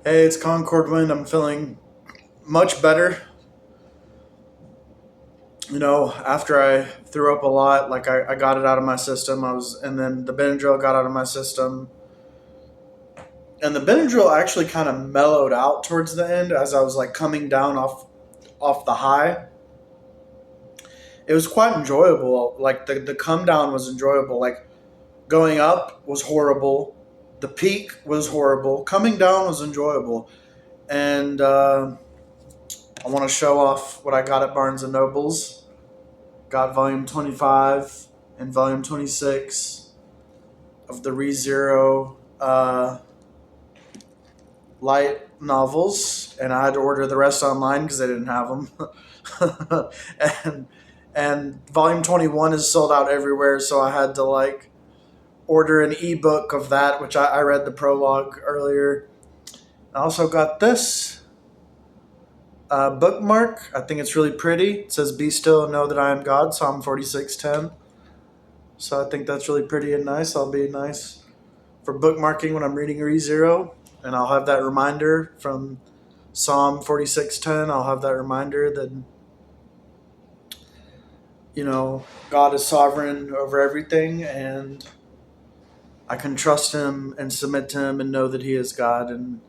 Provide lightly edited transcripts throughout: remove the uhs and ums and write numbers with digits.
Hey, it's Concord Wind. I'm feeling much better. After I threw up a lot, like I got it out of my system. And then the Benadryl got out of my system. And the Benadryl actually kind of mellowed out towards the end as I was like coming down off the high. It was quite enjoyable. Like the come down was enjoyable. Like going up was horrible. The peak was horrible. Coming down was enjoyable. And I want to show off what I got at Barnes and Nobles. Got volume 25 and volume 26 of the ReZero light novels, and I had to order the rest online because they didn't have them. and and volume 21 is sold out everywhere, so I had to like order an ebook of that, which I read the prologue earlier. I also got this bookmark. I think it's really pretty. It says, "Be still and know that I am God," Psalm 46:10. So I think that's really pretty and nice. I'll be nice for bookmarking when I'm reading ReZero, and I'll have that reminder from Psalm 46:10. I'll have that reminder that God is sovereign over everything, and I can trust Him and submit to Him and know that He is God and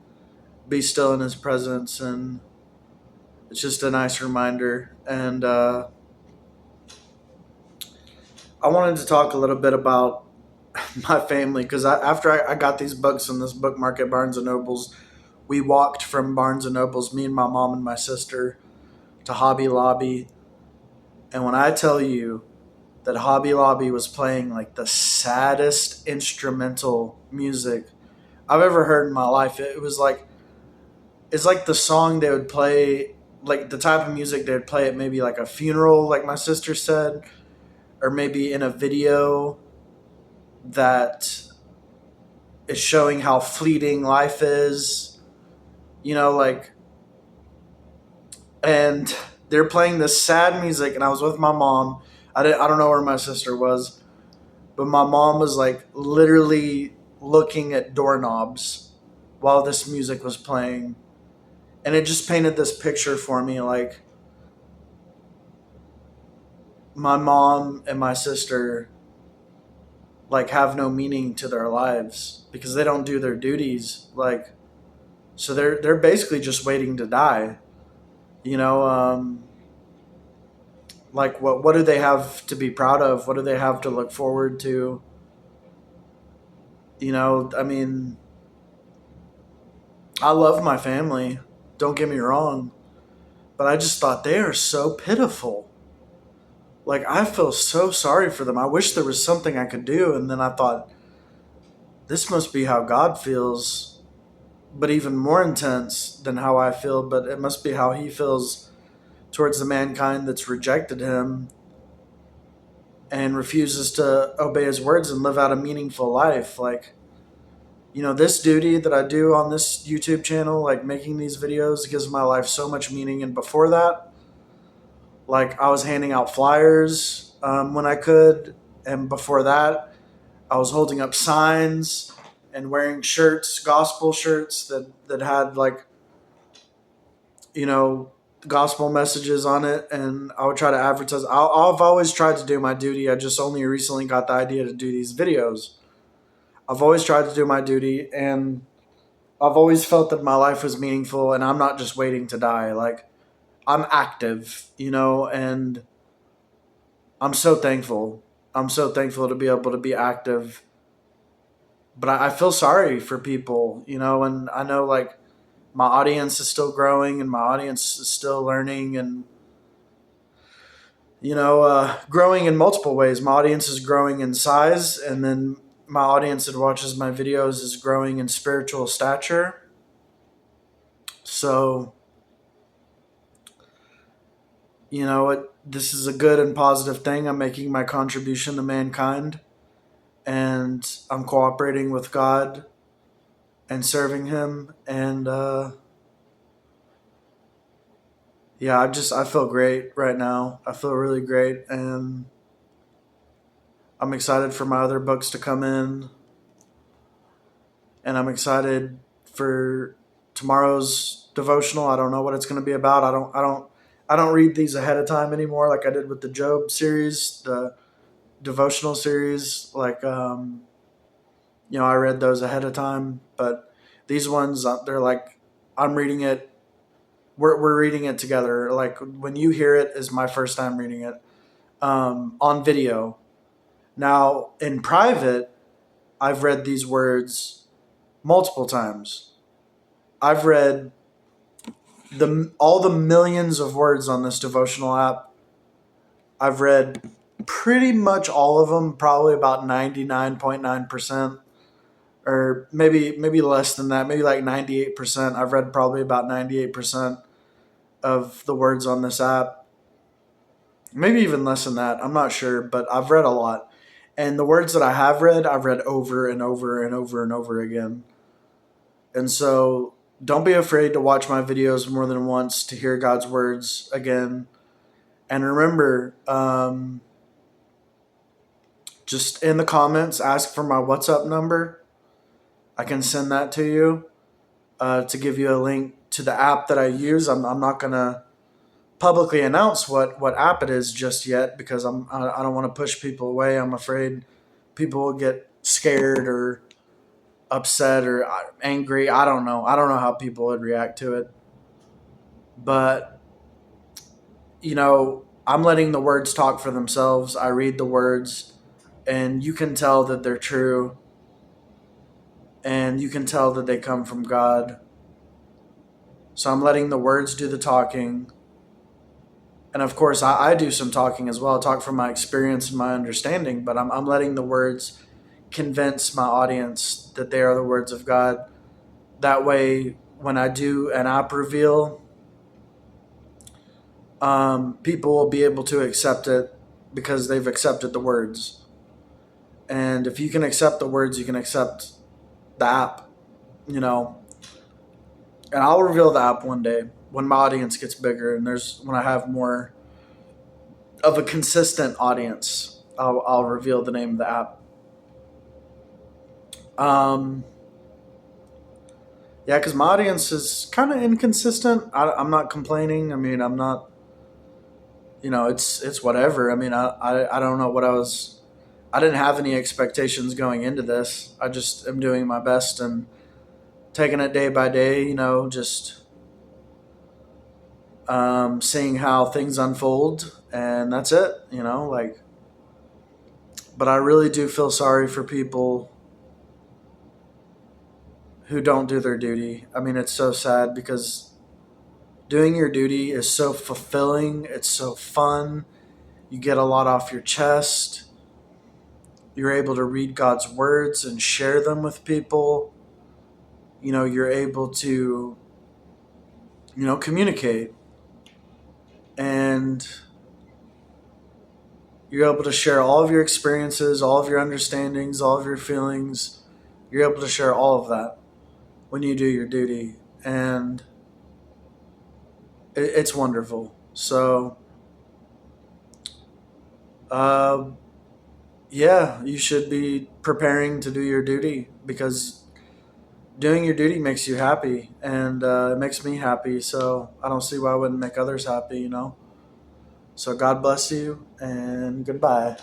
be still in His presence. And it's just a nice reminder. And I wanted to talk a little bit about my family because after I got these books from this bookmark at Barnes and Nobles, we walked from Barnes and Nobles, me and my mom and my sister, to Hobby Lobby. And when I tell you that Hobby Lobby was playing like the saddest instrumental music I've ever heard in my life, it was like it's like the song they would play, like the type of music they would play at maybe like a funeral, like my sister said, or maybe in a video that is showing how fleeting life is, like, and they're playing this sad music, and I was with my mom. I don't know where my sister was, but my mom was like literally looking at doorknobs while this music was playing, and it just painted this picture for me, like my mom and my sister like have no meaning to their lives because they don't do their duties, like, so they're basically just waiting to die, you know um like what do they have to be proud of? What do they have to look forward to? I mean, I love my family, don't get me wrong, but I just thought they are so pitiful. Like, I feel so sorry for them. I wish there was something I could do. And then I thought, this must be how God feels, but even more intense than how I feel. But it must be how He feels towards the mankind that's rejected Him and refuses to obey His words and live out a meaningful life. Like, this duty that I do on this YouTube channel, like making these videos, gives my life so much meaning. And before that, like, I was handing out flyers when I could. And before that, I was holding up signs and wearing shirts, gospel shirts that had like, you know, gospel messages on it. And I would try to advertise. I've always tried to do my duty. I just only recently got the idea to do these videos. I've always tried to do my duty, and I've always felt that my life was meaningful and I'm not just waiting to die. Like, I'm active, and I'm so thankful. I'm so thankful to be able to be active. But I feel sorry for people, and I know like my audience is still growing and my audience is still learning and, growing in multiple ways. My audience is growing in size, and then my audience that watches my videos is growing in spiritual stature. So, this is a good and positive thing. I'm making my contribution to mankind, and I'm cooperating with God and serving Him. And yeah, I feel great right now. I feel really great, and I'm excited for my other books to come in, and I'm excited for to tomorrow's devotional. I don't know what it's going to be about. I don't read these ahead of time anymore, like I did with the Job series, the devotional series. Like, I read those ahead of time, but these ones, they're like, I'm reading it. We're reading it together. Like when you hear it, is my first time reading it on video. Now in private, I've read these words multiple times. I've read all the millions of words on this devotional app. I've read pretty much all of them, probably about 99.9%, or maybe less than that, maybe like 98%. I've read probably about 98% of the words on this app. Maybe even less than that. I'm not sure, but I've read a lot. And the words that I have read, I've read over and over and over and over again. And so don't be afraid to watch my videos more than once to hear God's words again. And remember, just in the comments, ask for my WhatsApp number. I can send that to you to give you a link to the app that I use. I'm not going to publicly announce what app it is just yet because I don't want to push people away. I'm afraid people will get scared or upset or angry. I don't know. I don't know how people would react to it. But, I'm letting the words talk for themselves. I read the words and you can tell that they're true. And you can tell that they come from God. So I'm letting the words do the talking. And of course, I do some talking as well. I talk from my experience and my understanding, but I'm letting the words convince my audience that they are the words of God. That way, when I do an app reveal, people will be able to accept it because they've accepted the words. And if you can accept the words, you can accept the app, And I'll reveal the app one day when my audience gets bigger and when I have more of a consistent audience. I'll reveal the name of the app. Yeah, because my audience is kind of inconsistent. I'm not complaining. I mean, I'm not. It's whatever. I mean, I don't know what I didn't have any expectations going into this. I just am doing my best and taking it day by day, just seeing how things unfold, and that's it, but I really do feel sorry for people who don't do their duty. I mean, it's so sad because doing your duty is so fulfilling. It's so fun. You get a lot off your chest. You're able to read God's words and share them with people. You're able to, communicate. And you're able to share all of your experiences, all of your understandings, all of your feelings. You're able to share all of that when you do your duty. And it's wonderful. So, yeah, you should be preparing to do your duty because doing your duty makes you happy, and it makes me happy. So I don't see why I wouldn't make others happy, So God bless you, and goodbye.